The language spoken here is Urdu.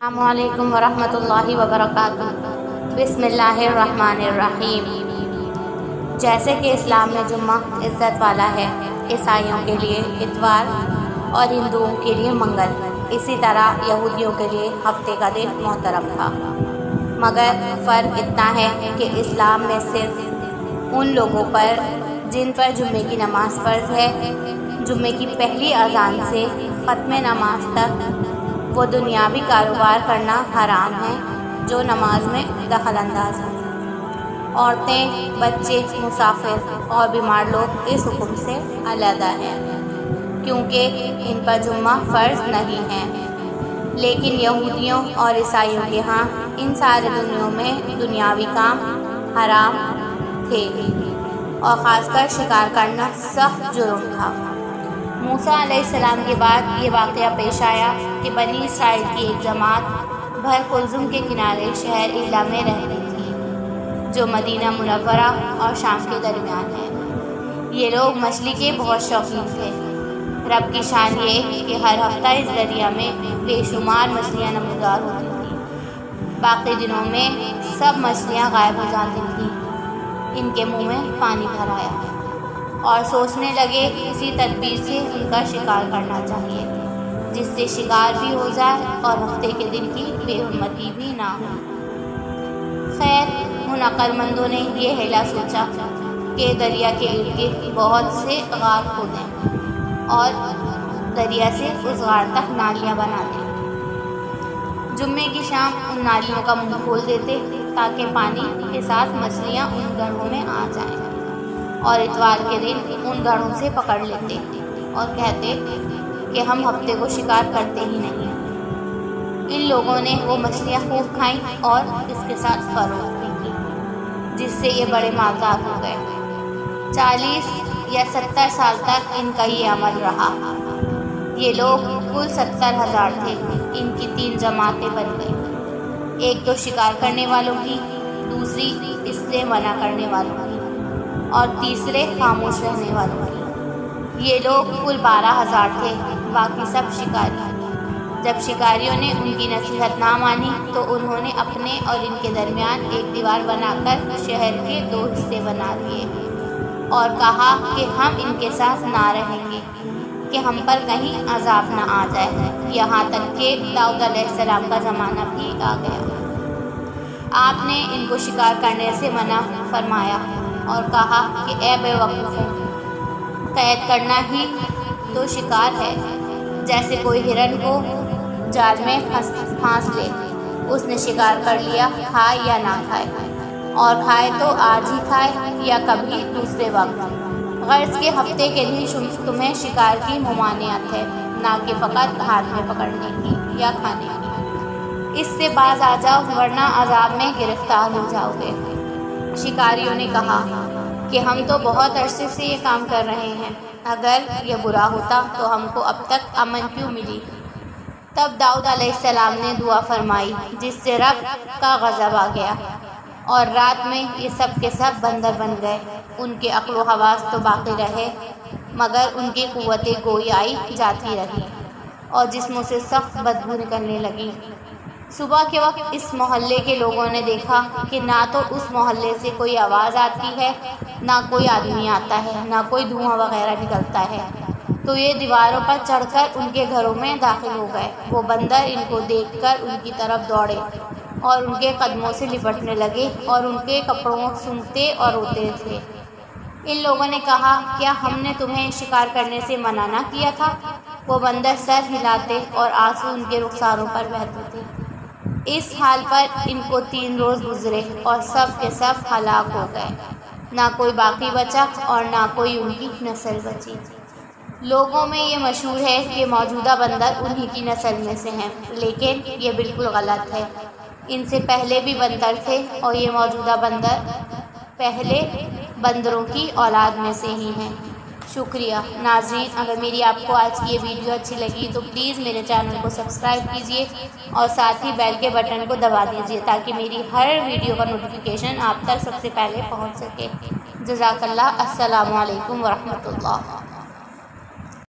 السلام علیکم ورحمۃ اللہ وبرکاتہ۔ بسم اللہ الرحمن الرحیم۔ جیسے کہ اسلام میں جمعہ عزت والا ہے، عیسائیوں کے لیے اتوار اور ہندوؤں کے لیے منگل، اسی طرح یہودیوں کے لیے ہفتے کا دن محترم تھا، مگر فرق اتنا ہے کہ اسلام میں صرف ان لوگوں پر جن پر جمعے کی نماز فرض ہے، جمعے کی پہلی اذان سے ختم نماز تک وہ دنیاوی کاروبار کرنا حرام ہے جو نماز میں دخل انداز ہیں۔ عورتیں، بچے، مسافر اور بیمار لوگ اس حکم سے علیحدہ ہیں کیونکہ ان پر جمعہ فرض نہیں ہے، لیکن یہودیوں اور عیسائیوں کے ہاں ان سارے دنوں میں دنیاوی کام حرام تھے اور خاص کر شکار کرنا سخت جرم تھا۔ موسیٰ علیہ السلام کے بعد یہ واقعہ پیش آیا کہ بنی اسرائیل کی ایک جماعت بحر قلزم کے کنارے شہر ایلا میں رہتی تھی جو مدینہ منورہ اور شام کے درمیان ہے۔ یہ لوگ مچھلی کے بہت شوقین تھے۔ رب کی شان یہ کہ ہر ہفتہ اس دریا میں بے شمار مچھلیاں نمودار ہوتی تھیں، باقی دنوں میں سب مچھلیاں غائب ہو جاتی تھیں۔ ان کے منہ میں پانی بھر آیا اور سوچنے لگے کسی تدبیر سے ان کا شکار کرنا چاہیے جس سے شکار بھی ہو جائے اور ہفتے کے دن کی بے حرمتی بھی نہ ہو۔ خیر، ان عقل مندوں نے یہ ہیلا سوچا کہ دریا کے ارد گرد بہت سے غار کھودیں اور دریا سے اس غار تک نالیاں بنا دیں۔ جمعے کی شام ان نالیوں کا منہ کھول دیتے تاکہ پانی کے ساتھ مچھلیاں ان گڑھوں میں آ جائیں، اور اتوار کے دن ان گڑھوں سے پکڑ لیتے اور کہتے کہ ہم ہفتے کو شکار کرتے ہی نہیں۔ ان لوگوں نے وہ مچھلیاں خوب کھائیں اور اس کے ساتھ فروخت بھی کی، جس سے یہ بڑے مالدار ہو گئے۔ 40 یا 70 سال تک ان کا یہ عمل رہا۔ یہ لوگ کل 70,000 تھے۔ ان کی 3 جماعتیں بن گئیں، ایک تو شکار کرنے والوں کی، دوسری اس سے منع کرنے والوں کی اور تیسرے خاموش رہنے والوں کی۔ یہ لوگ کل 12,000 تھے، باقی سب شکاری۔ جب شکاریوں نے ان کی نصیحت نہ مانی تو انہوں نے اپنے اور ان کے درمیان ایک دیوار بنا کر شہر کے 2 حصے بنا دیے اور کہا کہ ہم ان کے ساتھ نہ رہیں گے کہ ہم پر کہیں عذاب نہ آ جائے، یہاں تک کہ داؤد علیہ السلام کا زمانہ بھی آ گیا۔ آپ نے ان کو شکار کرنے سے منع فرمایا اور کہا کہ اے بے وقوفوں، قید کرنا ہی تو شکار ہے۔ جیسے کوئی ہرن کو جال میں پھانس لے، اس نے شکار کر لیا، کھائے یا نہ کھائے، اور کھائے تو آج ہی کھائے یا کبھی دوسرے وقت۔ غرض کے ہفتے کے دن تمہیں شکار کی ممانعت ہے، نہ کہ فقط ہاتھ میں پکڑنے کی یا کھانے کی۔ اس سے باز آ جاؤ ورنہ عذاب میں گرفتار ہو جاؤ گے۔ شکاریوں نے کہا کہ ہم تو بہت عرصے سے یہ کام کر رہے ہیں، اگر یہ برا ہوتا تو ہم کو اب تک امن کیوں ملی؟ تب داؤد علیہ السلام نے دعا فرمائی جس سے رب کا غضب آ گیا اور رات میں یہ سب کے سب بندر بن گئے۔ ان کے عقل و حواس تو باقی رہے مگر ان کی قوت گویائی جاتی رہی اور جسموں سے سخت بدبو نکلنے لگی۔ صبح کے وقت اس محلے کے لوگوں نے دیکھا کہ نہ تو اس محلے سے کوئی آواز آتی ہے، نہ کوئی آدمی آتا ہے، نہ کوئی دھواں وغیرہ نکلتا ہے، تو یہ دیواروں پر چڑھ کر ان کے گھروں میں داخل ہو گئے۔ وہ بندر ان کو دیکھ کر ان کی طرف دوڑے اور ان کے قدموں سے لپٹنے لگے اور ان کے کپڑوں کو سونگھتے اور روتے تھے۔ ان لوگوں نے کہا کیا ہم نے تمہیں شکار کرنے سے منع نہ کیا تھا؟ وہ بندر سر ہلاتے اور آنسو ان کے رخساروں پر بہتے تھے۔ اس حال پر ان کو 3 روز گزرے اور سب کے سب ہلاک ہو گئے، نہ کوئی باقی بچا اور نہ کوئی ان کی نسل بچی۔ لوگوں میں یہ مشہور ہے کہ موجودہ بندر انہی کی نسل میں سے ہیں، لیکن یہ بالکل غلط ہے۔ ان سے پہلے بھی بندر تھے اور یہ موجودہ بندر پہلے بندروں کی اولاد میں سے ہی ہیں۔ شکریہ ناظرین، اگر میری آپ کو آج کی یہ ویڈیو اچھی لگی تو پلیز میرے چینل کو سبسکرائب کیجیے اور ساتھ ہی بیل کے بٹن کو دبا دیجیے تاکہ میری ہر ویڈیو کا نوٹیفیکیشن آپ تک سب سے پہلے پہنچ سکے۔ جزاک اللہ۔ السلام علیکم ورحمۃ اللہ۔